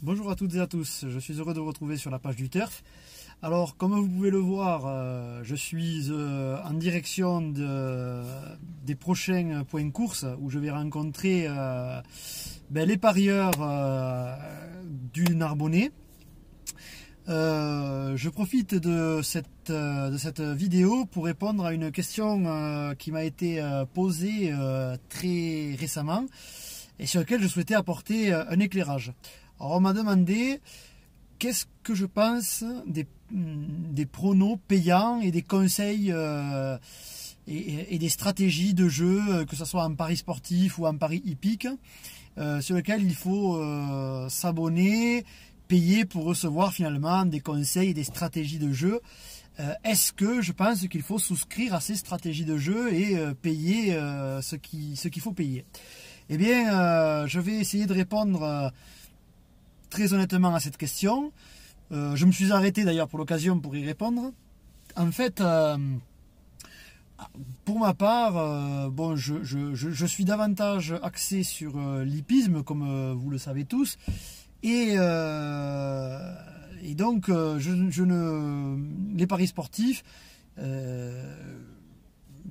Bonjour à toutes et à tous, je suis heureux de vous retrouver sur la page du Turf. Alors, comme vous pouvez le voir, je suis en direction des prochains points course où je vais rencontrer les parieurs du Narbonnais. Je profite de cette vidéo pour répondre à une question qui m'a été posée très récemment et sur laquelle je souhaitais apporter un éclairage. Alors on m'a demandé qu'est-ce que je pense des pronos payants et des conseils et des stratégies de jeu, que ce soit en pari sportif ou en pari hippique, sur lesquels il faut s'abonner, payer pour recevoir finalement des conseils et des stratégies de jeu. Est-ce que je pense qu'il faut souscrire à ces stratégies de jeu et payer ce qu'il faut payer? Eh bien, je vais essayer de répondre très honnêtement à cette question. Je me suis arrêté d'ailleurs pour l'occasion pour y répondre. En fait, pour ma part, je suis davantage axé sur l'hippisme, comme vous le savez tous. Et donc, les paris sportifs,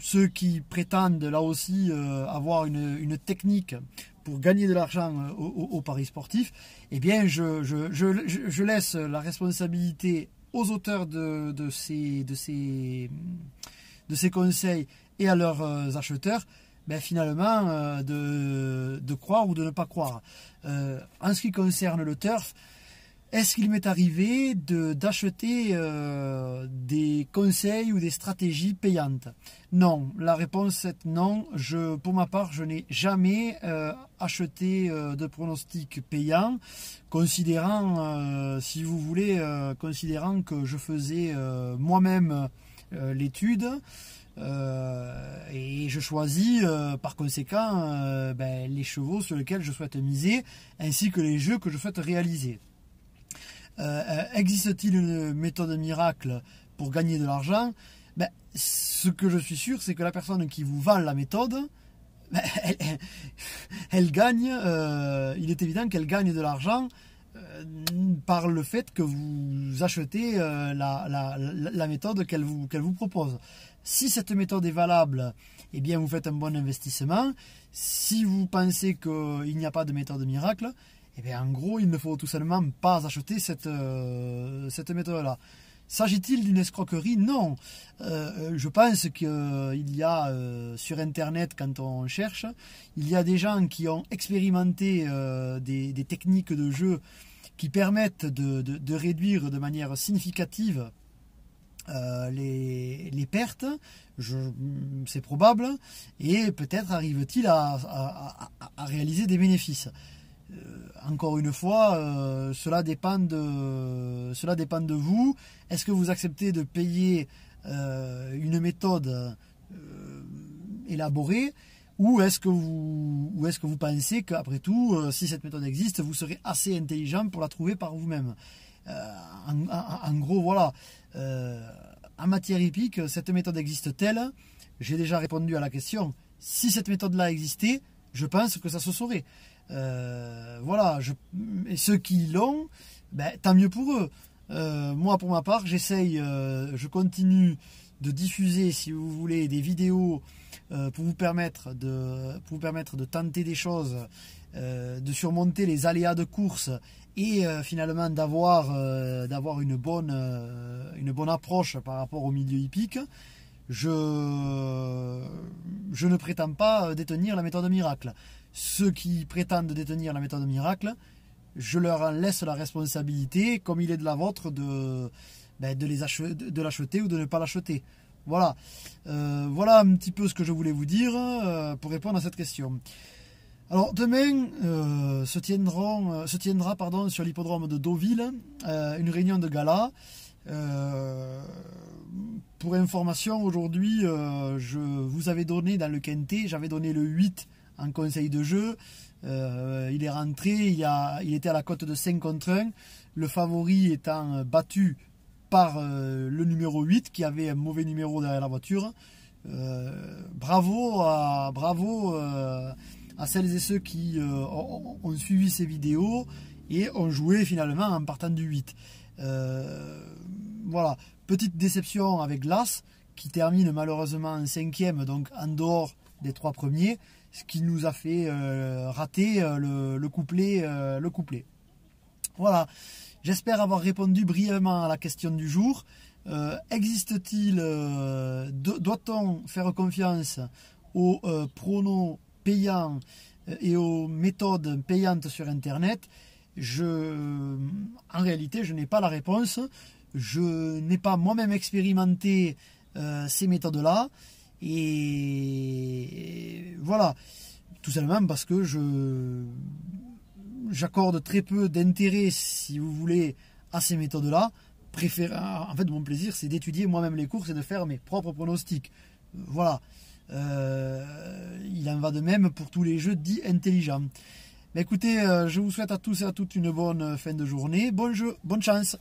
ceux qui prétendent là aussi avoir une technique pour gagner de l'argent au paris sportif, eh bien je laisse la responsabilité aux auteurs de ces conseils et à leurs acheteurs, finalement de croire ou de ne pas croire. En ce qui concerne le turf, est-ce qu'il m'est arrivé d'acheter des conseils ou des stratégies payantes? Non, la réponse est non. Pour ma part, je n'ai jamais acheté de pronostics payants, considérant, si vous voulez, considérant que je faisais moi-même l'étude. Et je choisis par conséquent les chevaux sur lesquels je souhaite miser, ainsi que les jeux que je souhaite réaliser. Existe-t-il une méthode miracle pour gagner de l'argent? Ce que je suis sûr, c'est que la personne qui vous vend la méthode, elle gagne, il est évident qu'elle gagne de l'argent par le fait que vous achetez la méthode qu'elle vous propose. Si cette méthode est valable, eh bien vous faites un bon investissement. Si vous pensez qu'il n'y a pas de méthode miracle, eh bien, en gros, il ne faut tout simplement pas acheter cette méthode-là. S'agit-il d'une escroquerie? Non. Je pense qu'il y a sur Internet, quand on cherche, il y a des gens qui ont expérimenté des techniques de jeu qui permettent de réduire de manière significative les pertes. C'est probable. Et peut-être arrive-t-il à réaliser des bénéfices. Encore une fois, cela dépend de vous. Est-ce que vous acceptez de payer une méthode élaborée, ou est-ce que vous pensez qu'après tout, si cette méthode existe, vous serez assez intelligent pour la trouver par vous-même? En gros, voilà. En matière hippique, cette méthode existe-t-elle? J'ai déjà répondu à la question. Si cette méthode-là existait, je pense que ça se saurait. Voilà, et ceux qui l'ont, tant mieux pour eux. Moi, pour ma part, je continue de diffuser, si vous voulez, des vidéos pour vous permettre de tenter des choses, de surmonter les aléas de course et finalement d'avoir une bonne approche par rapport au milieu hippique. Je ne prétends pas détenir la méthode miracle. Ceux qui prétendent détenir la méthode miracle, je leur en laisse la responsabilité, comme il est de la vôtre, de l'acheter ou de ne pas l'acheter. Voilà. Voilà un petit peu ce que je voulais vous dire pour répondre à cette question. Alors demain se tiendra sur l'hippodrome de Deauville une réunion de gala. Pour information, aujourd'hui, je vous avais donné dans le quintet, j'avais donné le 8 en conseil de jeu. Il est rentré, il était à la cote de 5 contre 1, le favori étant battu par le numéro 8 qui avait un mauvais numéro derrière la voiture. Bravo à celles et ceux qui ont suivi ces vidéos et on jouait finalement en partant du 8. Voilà, petite déception avec l'As qui termine malheureusement en 5e, donc en dehors des 3 premiers, ce qui nous a fait rater le couplet. Voilà, j'espère avoir répondu brièvement à la question du jour. Existe-t-il, doit-on faire confiance aux pronos payants et aux méthodes payantes sur Internet? En réalité, je n'ai pas la réponse. Je n'ai pas moi-même expérimenté ces méthodes-là. Et voilà, tout simplement parce que j'accorde très peu d'intérêt, si vous voulez, à ces méthodes-là. En fait, mon plaisir, c'est d'étudier moi-même les courses et de faire mes propres pronostics. Voilà. Il en va de même pour tous les jeux dits intelligents. Mais écoutez, je vous souhaite à tous et à toutes une bonne fin de journée. Bon jeu, bonne chance.